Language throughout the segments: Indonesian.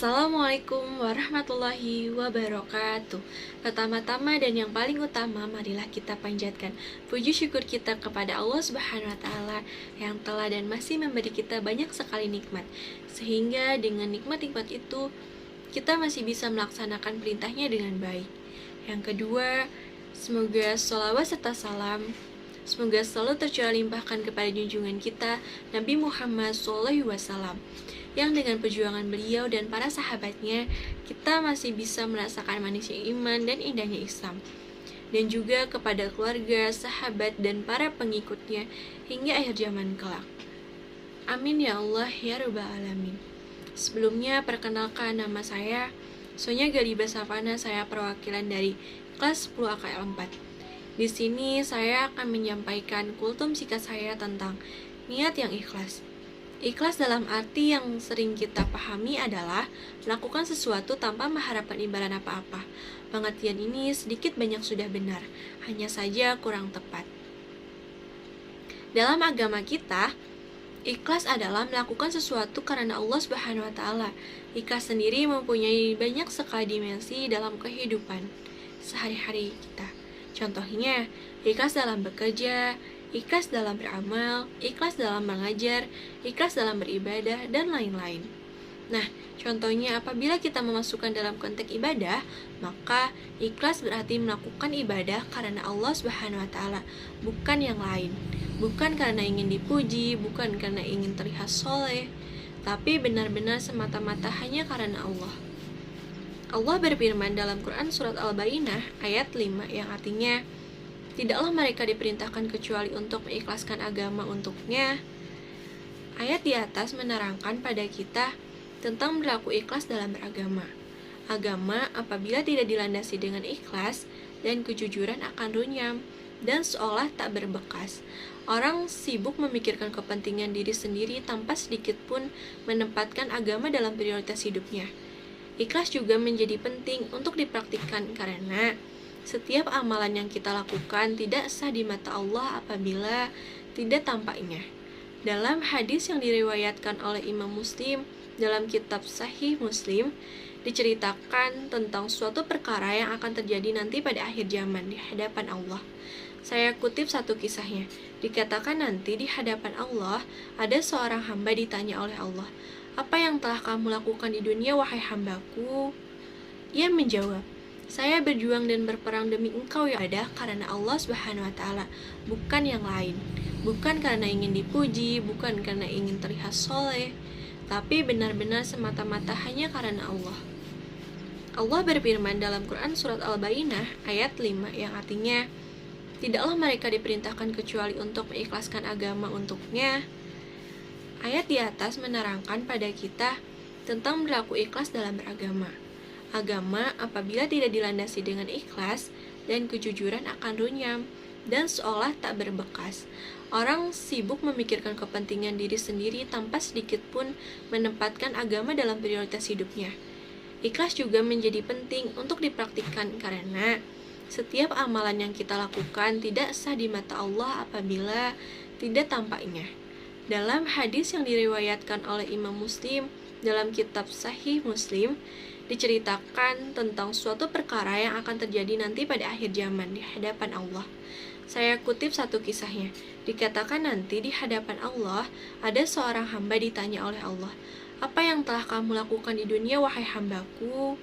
Assalamualaikum warahmatullahi wabarakatuh. Pertama-tama dan yang paling utama, marilah kita panjatkan puji syukur kita kepada Allah Subhanahu wa taala yang telah dan masih memberi kita banyak sekali nikmat. Sehingga dengan nikmat-nikmat itu kita masih bisa melaksanakan perintahnya dengan baik. Yang kedua, semoga sholawat serta salam selalu tercurah limpahkan kepada junjungan kita Nabi Muhammad SAW, yang dengan perjuangan beliau dan para sahabatnya kita masih bisa merasakan manisnya iman dan indahnya Islam, dan juga kepada keluarga, sahabat, dan para pengikutnya hingga akhir zaman kelak. Amin ya Allah ya Rabbal Alamin. Sebelumnya perkenalkan, nama saya Sonya Galiba Safana, saya perwakilan dari kelas 10 AKL 4. Di sini saya akan menyampaikan kultum sikat saya tentang niat yang ikhlas. Ikhlas dalam arti yang sering kita pahami adalah melakukan sesuatu tanpa mengharapkan imbalan apa-apa. Pengertian ini sedikit banyak sudah benar, hanya saja kurang tepat. Dalam agama kita, ikhlas adalah melakukan sesuatu karena Allah Subhanahu wa taala. Ikhlas sendiri mempunyai banyak sekali dimensi dalam kehidupan sehari-hari kita. Contohnya, ikhlas dalam bekerja, ikhlas dalam beramal, ikhlas dalam mengajar, ikhlas dalam beribadah, dan lain-lain. Nah, contohnya apabila kita memasukkan dalam konteks ibadah, maka ikhlas berarti melakukan ibadah karena Allah Subhanahu wa taala, bukan yang lain. Bukan karena ingin dipuji, bukan karena ingin terlihat soleh, tapi benar-benar semata-mata hanya karena Allah. Allah berfirman dalam Quran surat Al-Baqarah ayat 5 yang artinya, tidaklah mereka diperintahkan kecuali untuk mengikhlaskan agama untuknya. Ayat di atas menerangkan pada kita tentang berlaku ikhlas dalam beragama. Agama apabila tidak dilandasi dengan ikhlas dan kejujuran akan runyam dan seolah tak berbekas. Orang sibuk memikirkan kepentingan diri sendiri tanpa sedikit pun menempatkan agama dalam prioritas hidupnya. Ikhlas juga menjadi penting untuk dipraktikkan karena setiap amalan yang kita lakukan tidak sah di mata Allah apabila tidak tampaknya. Dalam hadis yang diriwayatkan oleh Imam Muslim dalam kitab Sahih Muslim, diceritakan tentang suatu perkara yang akan terjadi nanti pada akhir zaman di hadapan Allah. Saya kutip satu kisahnya. Dikatakan nanti di hadapan Allah ada seorang hamba ditanya oleh Allah, "Apa yang telah kamu lakukan di dunia, wahai hambaku?" Ia menjawab, "Saya berjuang dan berperang demi engkau ya Allah, karena Allah Subhanahu wa taala, bukan yang lain. Bukan karena ingin dipuji, bukan karena ingin terlihat soleh, tapi benar-benar semata-mata hanya karena Allah." Allah berfirman dalam Quran surat Al-Baqarah ayat 5 yang artinya, tidaklah mereka diperintahkan kecuali untuk mengikhlaskan agama untuknya. Ayat di atas menerangkan pada kita tentang berlaku ikhlas dalam beragama. Agama apabila tidak dilandasi dengan ikhlas dan kejujuran akan runyam dan seolah tak berbekas. Orang sibuk memikirkan kepentingan diri sendiri tanpa sedikit pun menempatkan agama dalam prioritas hidupnya. Ikhlas juga menjadi penting untuk dipraktikkan karena setiap amalan yang kita lakukan tidak sah di mata Allah apabila tidak tampaknya. Dalam hadis yang diriwayatkan oleh Imam Muslim dalam kitab Sahih Muslim, diceritakan tentang suatu perkara yang akan terjadi nanti pada akhir zaman di hadapan Allah. Saya kutip satu kisahnya. Dikatakan nanti di hadapan Allah ada seorang hamba ditanya oleh Allah, "Apa yang telah kamu lakukan di dunia, wahai hambaku?"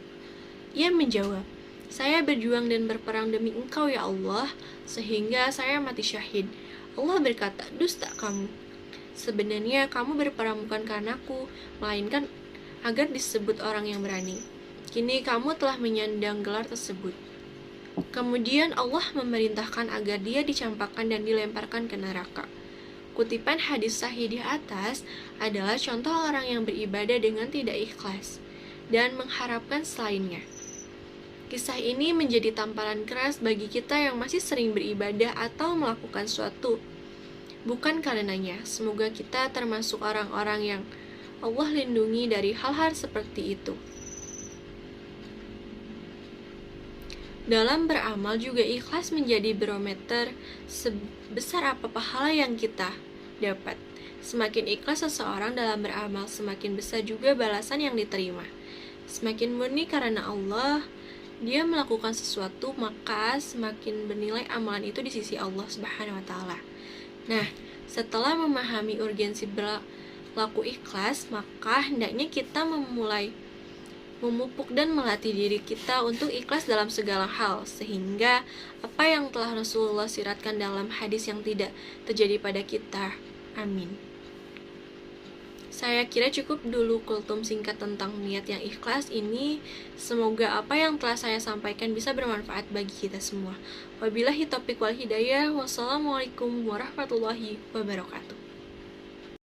Ia menjawab, "Saya berjuang dan berperang demi engkau ya Allah, sehingga saya mati syahid." Allah berkata, "Dusta kamu. Sebenarnya kamu berperang bukan karenaku, melainkan agar disebut orang yang berani. Kini kamu telah menyandang gelar tersebut." Kemudian Allah memerintahkan agar dia dicampakkan dan dilemparkan ke neraka. Kutipan hadis sahih di atas adalah contoh orang yang beribadah dengan tidak ikhlas dan mengharapkan selainnya. Kisah ini menjadi tamparan keras bagi kita yang masih sering beribadah atau melakukan suatu bukan karenanya. Semoga kita termasuk orang-orang yang Allah lindungi dari hal-hal seperti itu. Dalam beramal juga ikhlas menjadi barometer sebesar apa pahala yang kita dapat. Semakin ikhlas seseorang dalam beramal, semakin besar juga balasan yang diterima. Semakin murni karena Allah, dia melakukan sesuatu, maka semakin bernilai amalan itu di sisi Allah Subhanahu wa Ta'ala. Nah, setelah memahami urgensi berlaku ikhlas, maka hendaknya kita memulai memupuk dan melatih diri kita untuk ikhlas dalam segala hal, sehingga apa yang telah Rasulullah siratkan dalam hadis yang tidak terjadi pada kita. Amin. Saya kira cukup dulu kultum singkat tentang niat yang ikhlas ini. Semoga apa yang telah saya sampaikan bisa bermanfaat bagi kita semua. Wabillahi taufiq wal hidayah. Wassalamualaikum warahmatullahi wabarakatuh.